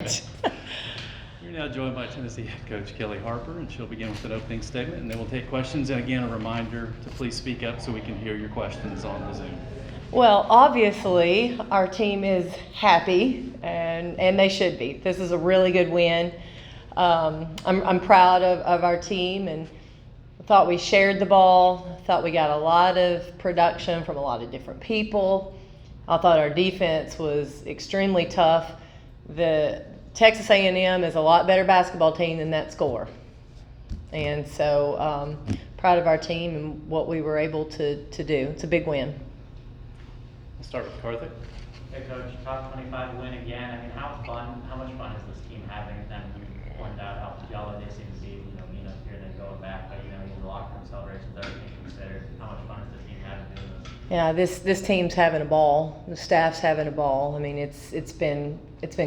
Coach. We're now joined by Tennessee head coach Kellie Harper, and she'll begin with an opening statement, and then we'll take questions. And again, a reminder to please speak up so we can hear your questions on the Zoom. Well, obviously, our team is happy, and they should be. This is a really good win. I'm proud of our team, and I thought we shared the ball. I thought we got a lot of production from a lot of different people. I thought our defense was extremely tough. The Texas A&M is a lot better basketball team than that score. And so proud of our team and what we were able to do. It's a big win. We'll start with Karthik. Hey Coach, top 25 win again. I mean, how much fun is this team having? And you pointed out how y'all they seem to be, being up here and then going back, but even the locker room celebrations, everything considered. How much fun is this team having doing this? Yeah, this team's having a ball. The staff's having a ball. I mean, it's been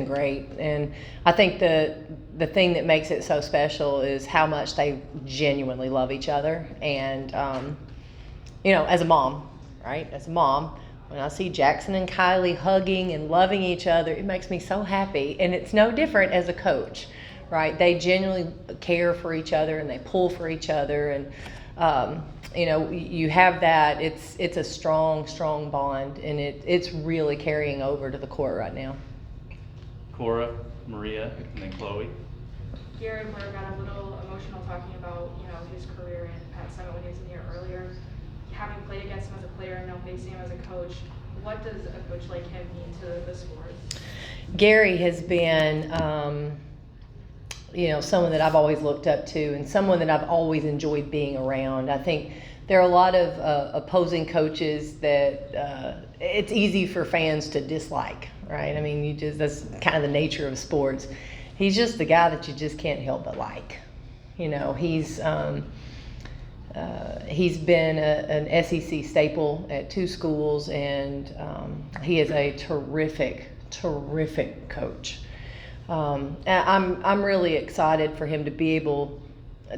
great, and I think the thing that makes it so special is how much they genuinely love each other. And as a mom, right? As a mom, when I see Jackson and Kylie hugging and loving each other, it makes me so happy. And it's no different as a coach, right? They genuinely care for each other and they pull for each other, and you have that. It's a strong bond, and it's really carrying over to the court right now. Cora, Maria, and then Chloe. Gary Burr got a little emotional talking about his career at Summit when he was in here earlier. Having played against him as a player and now facing him as a coach, what does a coach like him mean to the sport? Gary has been someone that I've always looked up to, and someone that I've always enjoyed being around. I think there are a lot of opposing coaches that it's easy for fans to dislike, right? I mean, that's kind of the nature of sports. He's just the guy that you just can't help but like. He's been an SEC staple at 2 schools, and he is a terrific coach. I'm really excited for him to be able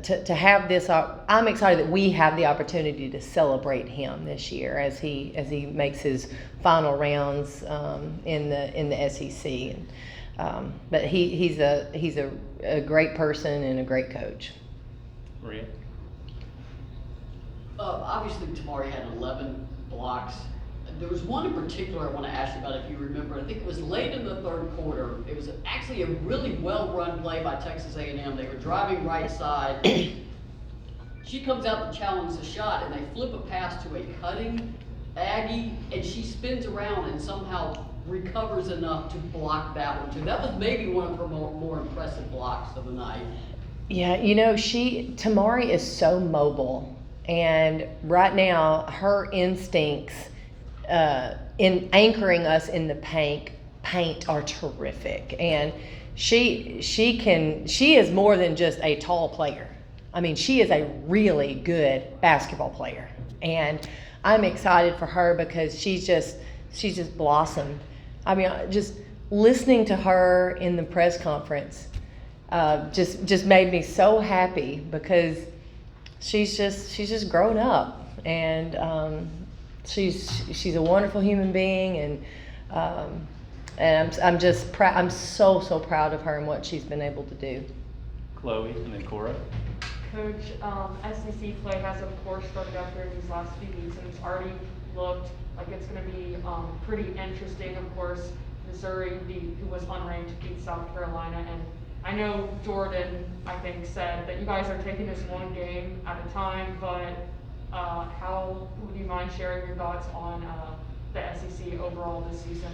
to have this. I'm excited that we have the opportunity to celebrate him this year as he makes his final rounds in the SEC. But he's a great person and a great coach. Maria. Obviously, Tamari had 11 blocks. There was one in particular I want to ask you about, if you remember. I think it was late in the third quarter. It was actually a really well-run play by Texas A&M. They were driving right side. She comes out to challenge the shot, and they flip a pass to a cutting Aggie, and she spins around and somehow recovers enough to block that one, too. That was maybe one of her more impressive blocks of the night. Yeah, Tamari is so mobile. And right now, her instincts in anchoring us in the paint are terrific. And she is more than just a tall player. I mean, she is a really good basketball player. And I'm excited for her because she's just blossomed. I mean, just listening to her in the press conference just made me so happy, because she's just grown up, and she's a wonderful human being, and I'm just proud. I'm so proud of her and what she's been able to do. Chloe, and then Cora. Coach, SEC play has of course started up here these last few weeks, and it's already looked like it's going to be pretty interesting. Of course, Missouri, who was unranked, beat South Carolina, and I know Jordan, I think, said that you guys are taking this one game at a time, but how would you mind sharing your thoughts on the SEC overall this season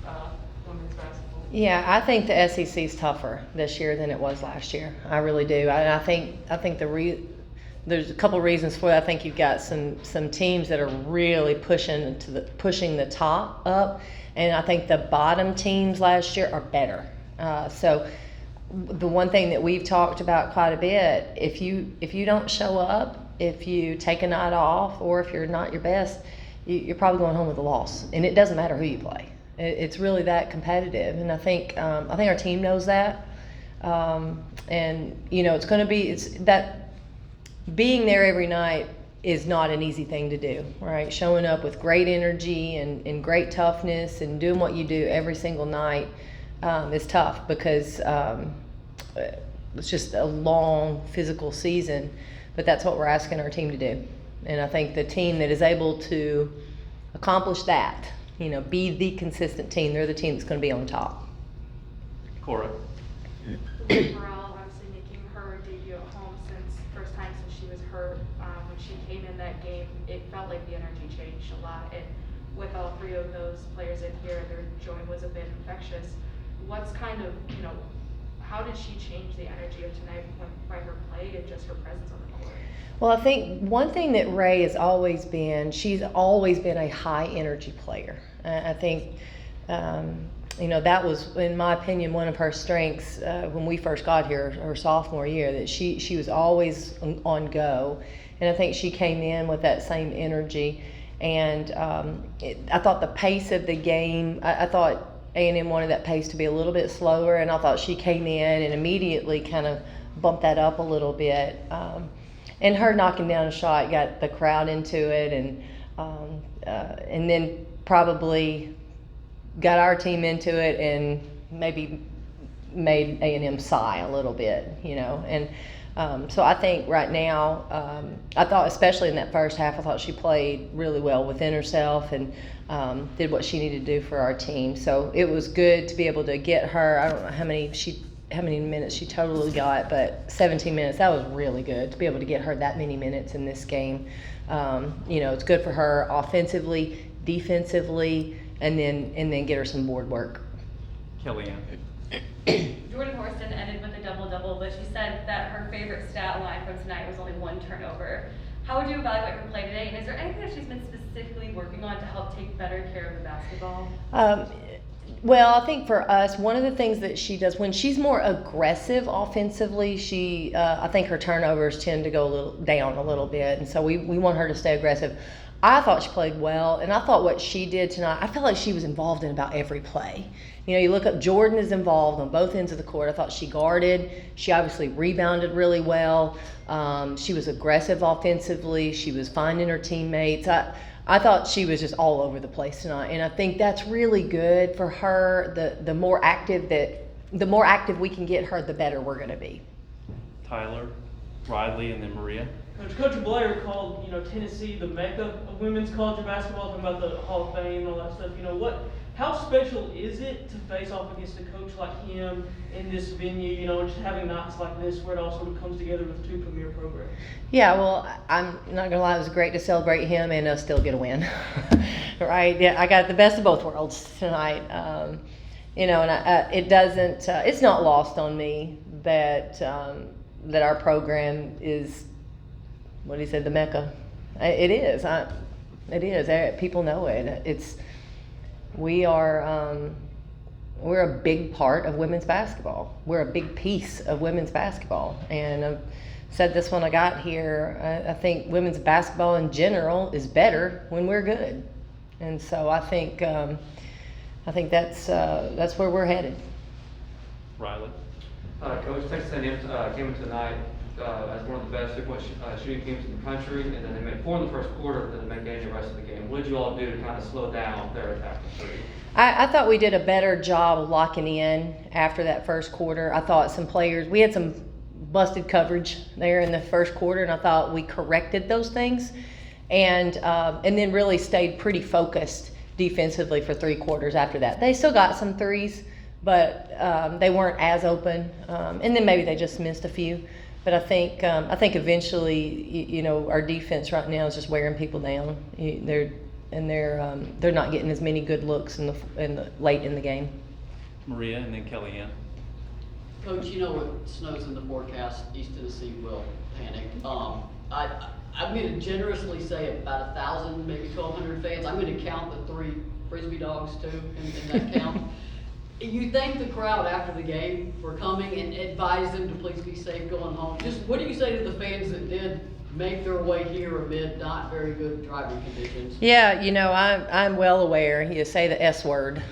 of women's basketball? Yeah, I think the SEC is tougher this year than it was last year. I really do. I think there's a couple reasons for that. I think you've got some teams that are really pushing the top up, and I think the bottom teams last year are better. So the one thing that we've talked about quite a bit, if you don't show up, if you take a night off, or if you're not your best, you're probably going home with a loss, and it doesn't matter who you play. It's really that competitive, and I think our team knows that, and it's going to be that being there every night is not an easy thing to do, right? Showing up with great energy and great toughness and doing what you do every single night is tough because it's just a long physical season, but that's what we're asking our team to do. And I think the team that is able to accomplish that, be the consistent team, they're the team that's going to be on top. Cora. Morale, obviously making her debut at home first time since she was hurt. When she came in that game, it felt like the energy changed a lot. And with all three of those players in here, their joy was a bit infectious. What's kind of, how did she change the energy of tonight by her play and just her presence on the court? Well, I think one thing that Ray has always been, she's always been a high energy player. I think, that was, in my opinion, one of her strengths when we first got here, her sophomore year, that she was always on go. And I think she came in with that same energy. And I thought the pace of the game, I thought A&M wanted that pace to be a little bit slower, and I thought she came in and immediately kind of bumped that up a little bit. And her knocking down a shot got the crowd into it, and then probably got our team into it and maybe made A&M sigh a little bit, And so I think right now, I thought especially in that first half, I thought she played really well within herself and did what she needed to do for our team. So it was good to be able to get her. I don't know how many minutes she totally got, but 17 minutes, that was really good to be able to get her that many minutes in this game. It's good for her offensively, defensively, and then get her some board work. Kellyanne. Jordan Horston ended with a double-double, but she said that her favorite stat line from tonight was only 1 turnover. How would you evaluate her play today, and is there anything that she's been specifically working on to help take better care of the basketball? Well, I think for us, one of the things that she does when she's more aggressive offensively, I think her turnovers tend to go down a little bit, and so we want her to stay aggressive. I thought she played well, and I thought what she did tonight, I felt like she was involved in about every play. You look up, Jordan is involved on both ends of the court. I thought she guarded. She obviously rebounded really well. She was aggressive offensively. She was finding her teammates. I thought she was just all over the place tonight, and I think that's really good for her. The more active we can get her, the better we're going to be. Tyler, Riley, and then Maria. Coach Blair called, Tennessee the mecca of women's college basketball, talking about the Hall of Fame and all that stuff. How special is it to face off against a coach like him in this venue, just having nights like this where it all sort of comes together with 2 premier programs? Yeah, well, I'm not going to lie, it was great to celebrate him and us still get a win. Right? Yeah, I got the best of both worlds tonight. And it doesn't, it's not lost on me that our program is, what he said, the mecca. It is. It is. People know it. We're a big part of women's basketball. We're a big piece of women's basketball. And I've said this when I got here. I think women's basketball in general is better when we're good. And so I think that's where we're headed. Riley. Coach, Texas A&M came in tonight as one of the best three-point shooting teams in the country, and then they made 4 in the first quarter, and then they made the rest of the game. What did you all do to kind of slow down their attack? I thought we did a better job of locking in after that first quarter. I thought we had some busted coverage there in the first quarter, and I thought we corrected those things, and then really stayed pretty focused defensively for 3 quarters after that. They still got some threes, but they weren't as open, and then maybe they just missed a few. But I think eventually, our defense right now is just wearing people down. They're not getting as many good looks late in the game. Maria, and then Kellyanne. Coach, what snows in the forecast, East Tennessee will panic. I'm going to generously say about 1,000, maybe 1,200 fans. I'm going to count the 3 Frisbee dogs too in that count. You thank the crowd after the game for coming and advise them to please be safe going home. Just what do you say to the fans that did make their way here amid not very good driving conditions? Yeah, I'm well aware. You say the S word,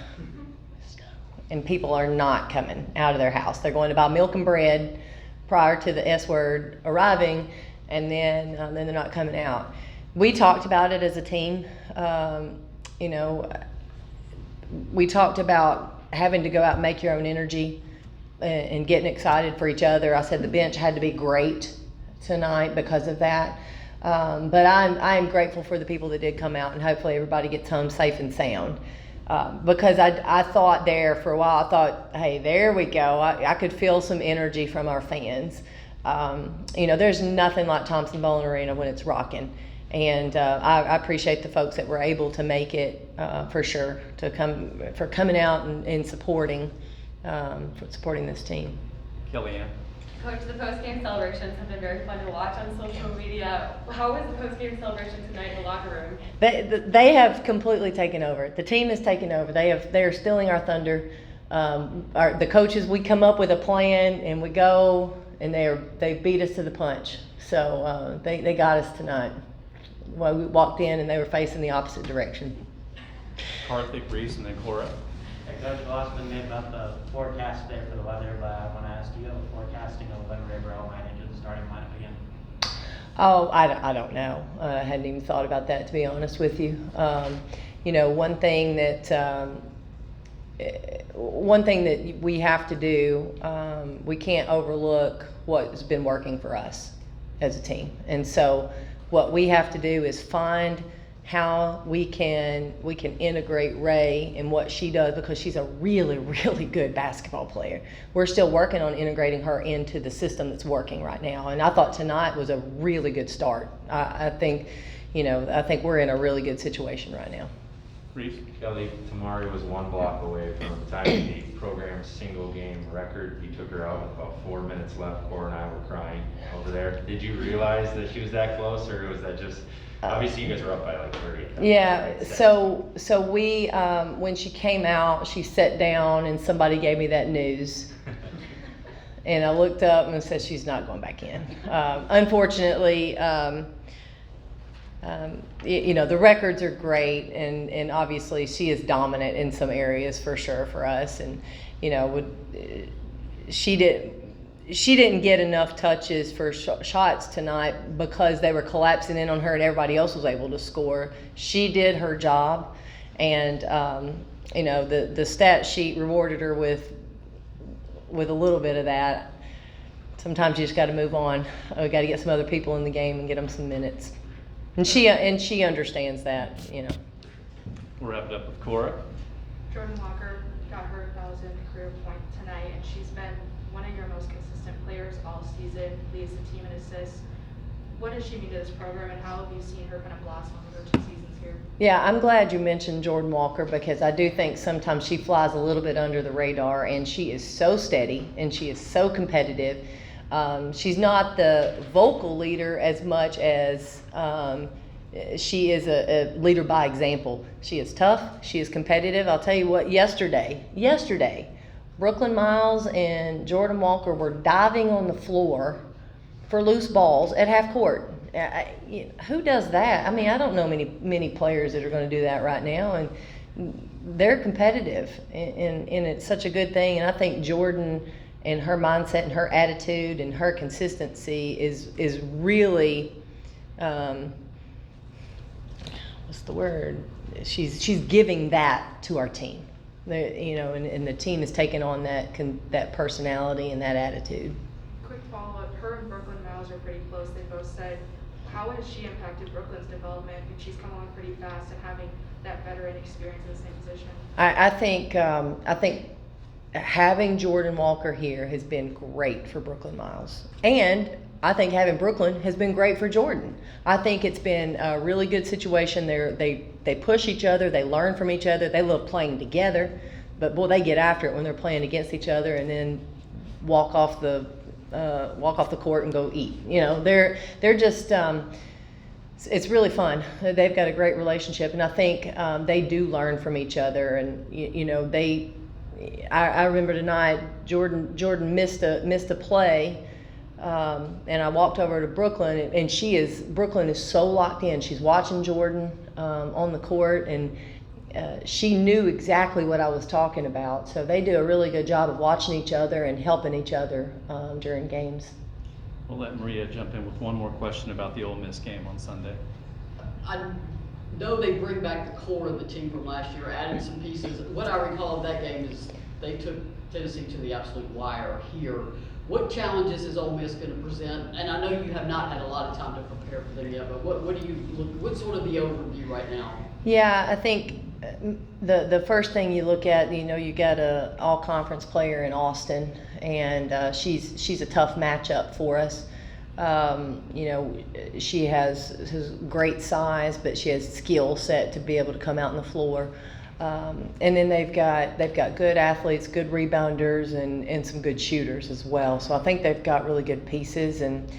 and people are not coming out of their house. They're going to buy milk and bread prior to the S word arriving, and then they're not coming out. We talked about it as a team. We talked about having to go out and make your own energy and getting excited for each other. I said the bench had to be great tonight because of that. But I'm grateful for the people that did come out, and hopefully everybody gets home safe and sound. Because I thought there for a while, I thought, hey, there we go. I could feel some energy from our fans. There's nothing like Thompson Bowling Arena when it's rocking. And I appreciate the folks that were able to make it for sure, for coming out and supporting this team. Kellyanne. Coach, the post-game celebrations have been very fun to watch on social media. How was the post-game celebration tonight in the locker room? They have completely taken over. The team has taken over. They are stealing our thunder. The coaches, we come up with a plan and we go, and they beat us to the punch. So they got us tonight. Well, we walked in and they were facing the opposite direction. Karthik, Reese, and then Cora. Hey, Coach, a lot's been made about the forecast there for the weather, but I want to ask, do you have a forecasting of when Rayborough might enter the starting lineup again? Oh, I don't know. I hadn't even thought about that, to be honest with you. One thing that we have to do, we can't overlook what's been working for us as a team. And so what we have to do is find how we can integrate Ray and what she does, because she's a really, really good basketball player. We're still working on integrating her into the system that's working right now. And I thought tonight was a really good start. I think we're in a really good situation right now. Reese. Kelly, Tamari was one block away from tying the program's single game record. You took her out with about 4 minutes left. Cora and I were crying over there. Did you realize that she was that close, or was that just, obviously you guys were up by like 30? Yeah, so we, when she came out, she sat down and somebody gave me that news. And I looked up and said, she's not going back in. Unfortunately, the records are great, and obviously she is dominant in some areas for sure for us. And, she didn't get enough touches for shots tonight because they were collapsing in on her and everybody else was able to score. She did her job, and, the stat sheet rewarded her with a little bit of that. Sometimes you just got to move on. We got to get some other people in the game and get them some minutes. And she understands that, We'll wrap it up with Cora. Jordan Walker got her 1,000th career point tonight, and she's been one of your most consistent players all season, leads the team in assists. What does she mean to this program, and how have you seen her kind of blossom over 2 seasons here? Yeah, I'm glad you mentioned Jordan Walker, because I do think sometimes she flies a little bit under the radar, and she is so steady and she is so competitive. She's not the vocal leader as much as she is a leader by example. She is tough. She is competitive. I'll tell you what, yesterday, Brooklyn Miles and Jordan Walker were diving on the floor for loose balls at half court. Who does that? I mean, I don't know many players that are going to do that right now, and they're competitive, and it's such a good thing. And I think Jordan and her mindset and her attitude and her consistency is really, what's the word? She's giving that to our team, and the team is taking on that personality and that attitude. Quick follow-up, her and Brooklyn Miles are pretty close. They both said, how has she impacted Brooklyn's development? And she's come on pretty fast, and having that veteran experience in the same position. I think having Jordan Walker here has been great for Brooklyn Miles. And I think having Brooklyn has been great for Jordan. I think it's been a really good situation. They push each other. They learn from each other. They love playing together. But, boy, they get after it when they're playing against each other and then walk off the court and go eat. They're just it's really fun. They've got a great relationship. And I think they do learn from each other. And, I remember tonight Jordan missed a play, and I walked over to Brooklyn, and Brooklyn is so locked in. She's watching Jordan on the court, and she knew exactly what I was talking about. So they do a really good job of watching each other and helping each other during games. We'll let Maria jump in with one more question about the Ole Miss game on Sunday. I know they bring back the core of the team from last year, added some pieces. What I recall of that game is they took Tennessee to the absolute wire here. What challenges is Ole Miss going to present? And I know you have not had a lot of time to prepare for them yet, but what's sort of the overview right now? Yeah, I think the first thing you look at, you got a all-conference player in Austin, and she's a tough matchup for us. She has great size, but she has skill set to be able to come out on the floor. And then they've got good athletes, good rebounders, and some good shooters as well. So I think they've got really good pieces, and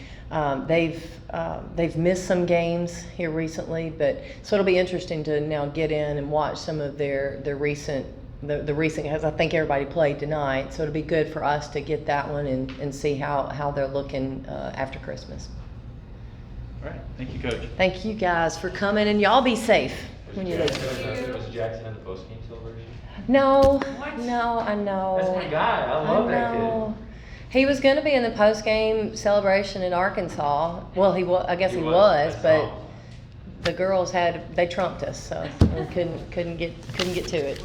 they've missed some games here recently, but so it'll be interesting to now get in and watch some of their recent because I think everybody played tonight, so it'll be good for us to get that one and see how they're looking after Christmas. All right, thank you, Coach. Thank you guys for coming, and y'all be safe when you leave. Was Jackson in the postgame celebration? No, I know. That's my guy. I love that know. He was going to be in the post-game celebration in Arkansas. Well, I guess he was, but the girls they trumped us, so we couldn't get to it.